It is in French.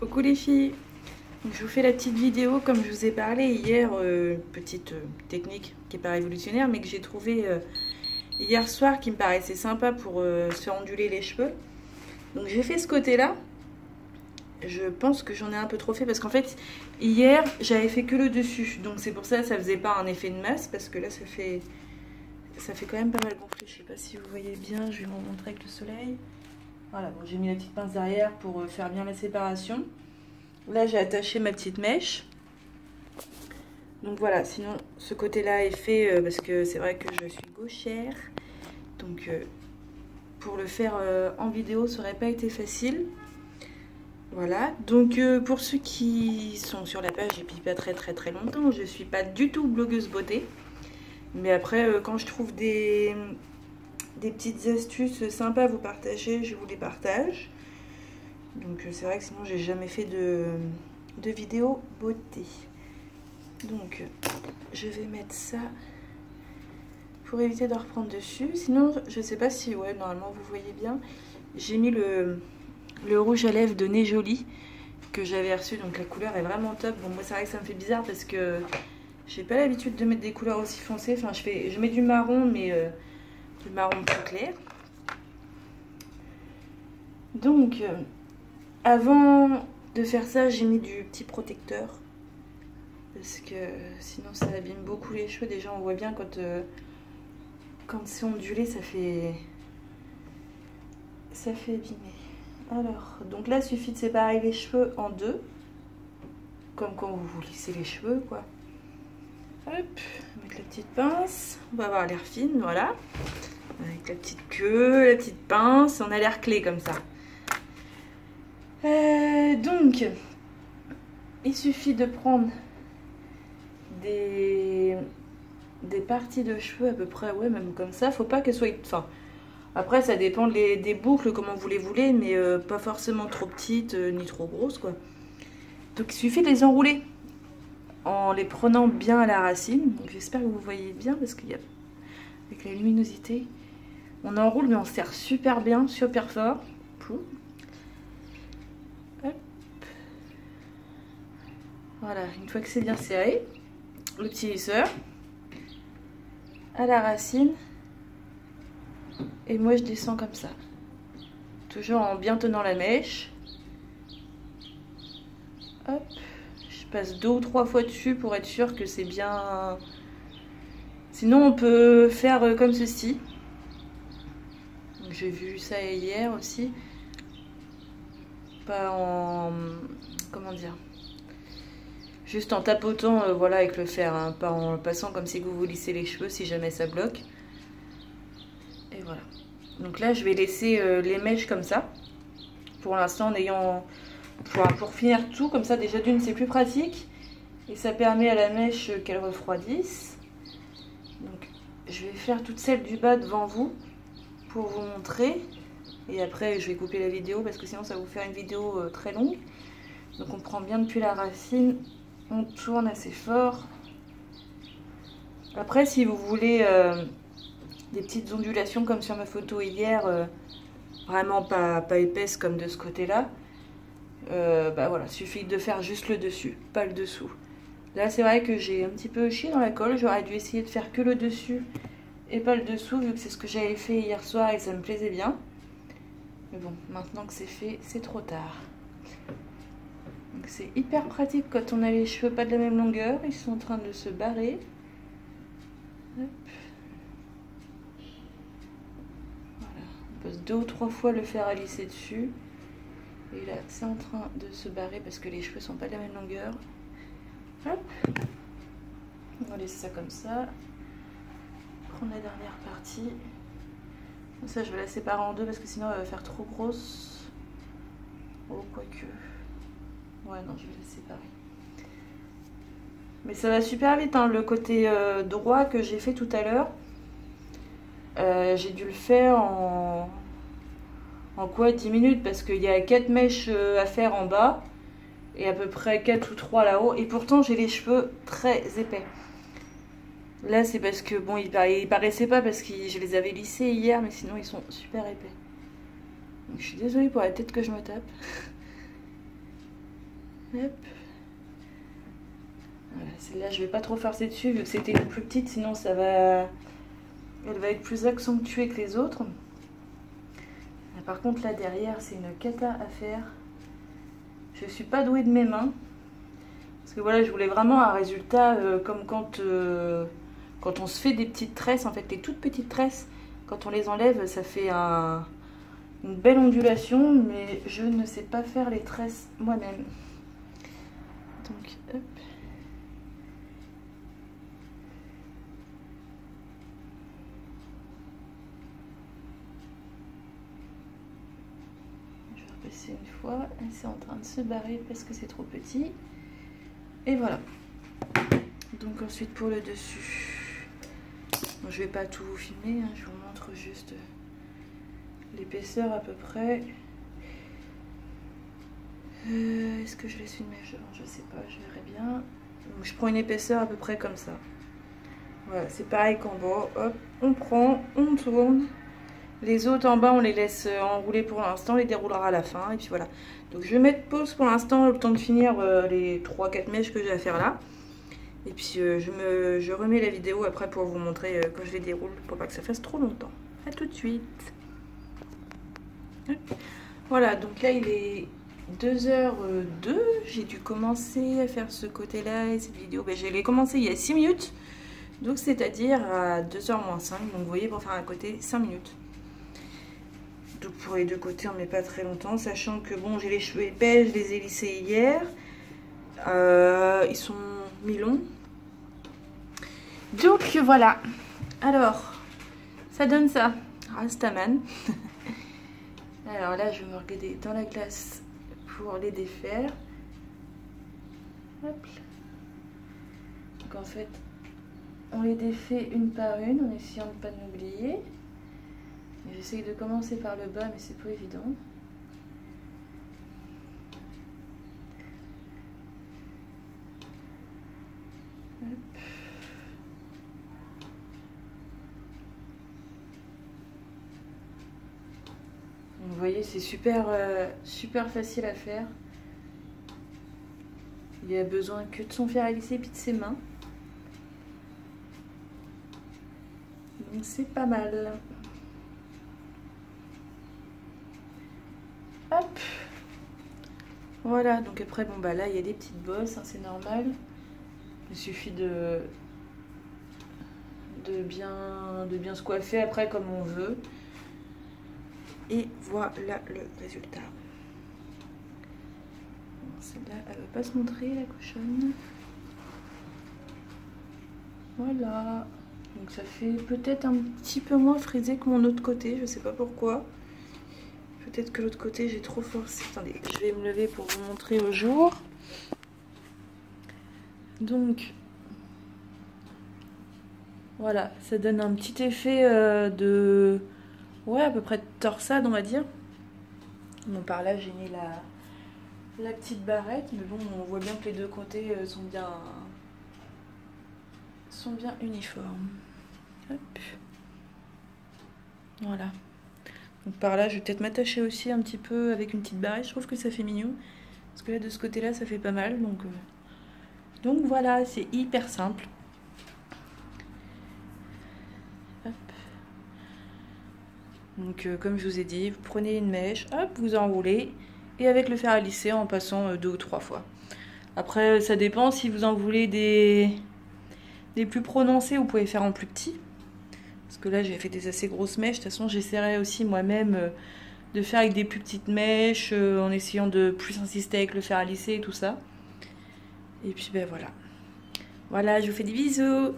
Coucou les filles, donc, je vous fais la petite vidéo comme je vous ai parlé hier, petite technique qui n'est pas révolutionnaire mais que j'ai trouvé hier soir qui me paraissait sympa pour se faire onduler les cheveux. Donc j'ai fait ce côté là, je pense que j'en ai un peu trop fait parce qu'en fait hier j'avais fait que le dessus, donc c'est pour ça que ça faisait pas un effet de masse parce que là ça fait quand même pas mal gonflé. Je sais pas si vous voyez bien, je vais vous montrer avec le soleil. Voilà, bon, j'ai mis la petite pince derrière pour faire bien la séparation. Là, j'ai attaché ma petite mèche. Donc voilà, sinon, ce côté-là est fait parce que c'est vrai que je suis gauchère. Donc, pour le faire en vidéo, ça n'aurait pas été facile. Voilà, donc pour ceux qui sont sur la page depuis pas très longtemps, je ne suis pas du tout blogueuse beauté. Mais après, quand je trouve des petites astuces sympas à vous partager, je vous les partage. Donc c'est vrai que sinon j'ai jamais fait de vidéo beauté. Donc je vais mettre ça pour éviter de reprendre dessus. Sinon je sais pas si, ouais, normalement vous voyez bien, j'ai mis le rouge à lèvres de Nez Jolie que j'avais reçu, donc la couleur est vraiment top. Bon, moi c'est vrai que ça me fait bizarre parce que j'ai pas l'habitude de mettre des couleurs aussi foncées. Enfin je mets du marron, mais du marron plus clair. Donc avant de faire ça, j'ai mis du petit protecteur parce que sinon ça abîme beaucoup les cheveux. Déjà on voit bien quand c'est ondulé, ça fait abîmer. Alors, donc là il suffit de séparer les cheveux en deux, comme quand vous lissez les cheveux quoi. Hop, mettre la petite pince, on va avoir l'air fine, voilà. Avec la petite queue, la petite pince, on a l'air clé comme ça. Donc, il suffit de prendre des parties de cheveux à peu près, ouais, même comme ça. Faut pas qu'elles soient... Enfin, après, ça dépend des boucles, comment vous les voulez, mais pas forcément trop petites ni trop grosses, quoi. Donc, il suffit de les enrouler en les prenant bien à la racine. J'espère que vous voyez bien parce qu'il y a... Avec la luminosité, on enroule, mais on serre super bien, super fort. Hop. Voilà, une fois que c'est bien serré, le petit lisseur à la racine, et moi je descends comme ça, toujours en bien tenant la mèche. Hop, je passe 2 ou 3 fois dessus pour être sûr que c'est bien. Sinon on peut faire comme ceci. J'ai vu ça hier aussi, pas en... comment dire, juste en tapotant voilà, avec le fer, hein, pas en passant comme si vous vous lissez les cheveux si jamais ça bloque. Et voilà. Donc là, je vais laisser les mèches comme ça. Pour l'instant, en ayant... Pour finir tout, comme ça, déjà d'une, c'est plus pratique. Et ça permet à la mèche qu'elle refroidisse. Donc, je vais faire toutes celles du bas devant vous pour vous montrer. Et après, je vais couper la vidéo parce que sinon, ça va vous faire une vidéo très longue. Donc, on prend bien depuis la racine. On tourne assez fort. Après, si vous voulez des petites ondulations comme sur ma photo hier, vraiment pas épaisses comme de ce côté-là, bah voilà, suffit de faire juste le dessus, pas le dessous. Là, c'est vrai que j'ai un petit peu chié dans la colle. J'aurais dû essayer de faire que le dessus et pas le dessous, vu que c'est ce que j'avais fait hier soir et ça me plaisait bien. Mais bon, maintenant que c'est fait, c'est trop tard. Donc c'est hyper pratique quand on a les cheveux pas de la même longueur. Ils sont en train de se barrer. Hop. Voilà, on passe 2 ou 3 fois le fer à lisser dessus. Et là, c'est en train de se barrer parce que les cheveux sont pas de la même longueur. Hop. On va laisser ça comme ça. Prendre la dernière partie. Comme ça, je vais la séparer en deux parce que sinon, elle va faire trop grosse. Oh, quoique... Ouais, non, je vais la séparer. Mais ça va super vite, hein. Le côté droit que j'ai fait tout à l'heure, j'ai dû le faire en quoi, 10 minutes, parce qu'il y a 4 mèches à faire en bas et à peu près 4 ou 3 là-haut. Et pourtant, j'ai les cheveux très épais. Là, c'est parce que, bon, ils paraissaient pas parce que je les avais lissés hier, mais sinon, ils sont super épais. Donc, je suis désolée pour la tête que je me tape. Hop. Voilà, celle-là, je vais pas trop forcer dessus vu que c'était une plus petite, sinon ça va... Elle va être plus accentuée que les autres. Par contre, là derrière, c'est une cata à faire. Je suis pas douée de mes mains. Parce que voilà, je voulais vraiment un résultat comme quand on se fait des petites tresses. En fait, les toutes petites tresses, quand on les enlève, ça fait une belle ondulation. Mais je ne sais pas faire les tresses moi-même. Donc, hop. Je vais repasser une fois. C'est en train de se barrer parce que c'est trop petit. Et voilà. Donc ensuite pour le dessus. Bon, je vais pas tout vous filmer, hein, je vous montre juste l'épaisseur à peu près. Est-ce que je laisse une mèche devant? Je sais pas, je verrai bien. Donc, je prends une épaisseur à peu près comme ça. Voilà, c'est pareil qu'en bas. Hop, on prend, on tourne. Les autres en bas, on les laisse enrouler pour l'instant, on les déroulera à la fin. Et puis voilà. Donc je vais mettre pause pour l'instant, le temps de finir les 3-4 mèches que j'ai à faire là. Et puis je remets la vidéo après pour vous montrer quand je les déroule, pour pas que ça fasse trop longtemps. A tout de suite. Voilà, donc là il est 2h02. J'ai dû commencer à faire ce côté-là et cette vidéo. Ben, je l'ai commencé il y a 6 minutes. Donc c'est-à-dire à 2h-5. Donc vous voyez, pour faire un côté 5 minutes. Donc pour les deux côtés on met pas très longtemps, sachant que bon, j'ai les cheveux épais, je les ai lissés hier, ils sont mi-longs, donc voilà. Alors ça donne ça, Rastaman. Alors là je vais me regarder dans la glace pour les défaire. Hop. Donc en fait on les défait une par une en essayant de ne pas n'oublier. J'essaye de commencer par le bas, mais c'est pas évident. Hop. Vous voyez, c'est super facile à faire. Il y a besoin que de son fer à lisser et puis de ses mains. Donc c'est pas mal. Hop. Voilà, donc après bon bah là il y a des petites bosses, hein, c'est normal. Il suffit de bien se coiffer après comme on veut. Et voilà le résultat. Bon, celle-là elle va pas se montrer, la cochonne. Voilà. Donc ça fait peut-être un petit peu moins frisé que mon autre côté, je sais pas pourquoi. Peut-être que l'autre côté j'ai trop forcé. Attendez, je vais me lever pour vous montrer au jour. Donc voilà, ça donne un petit effet de... Ouais, à peu près de torsade on va dire. Bon, par là j'ai mis la petite barrette, mais bon on voit bien que les deux côtés sont bien uniformes. Hop. Voilà. Donc par là, je vais peut-être m'attacher aussi un petit peu avec une petite barrette. Je trouve que ça fait mignon. Parce que là, de ce côté-là, ça fait pas mal. Donc voilà, c'est hyper simple. Hop. Donc comme je vous ai dit, vous prenez une mèche, hop, vous enroulez. Et avec le fer à lisser en passant 2 ou 3 fois. Après, ça dépend. Si vous en voulez des plus prononcés, vous pouvez faire en plus petit. Parce que là j'ai fait des assez grosses mèches. De toute façon j'essaierai aussi moi-même de faire avec des plus petites mèches, en essayant de plus insister avec le fer à lisser et tout ça. Et puis ben voilà. Voilà, je vous fais des bisous.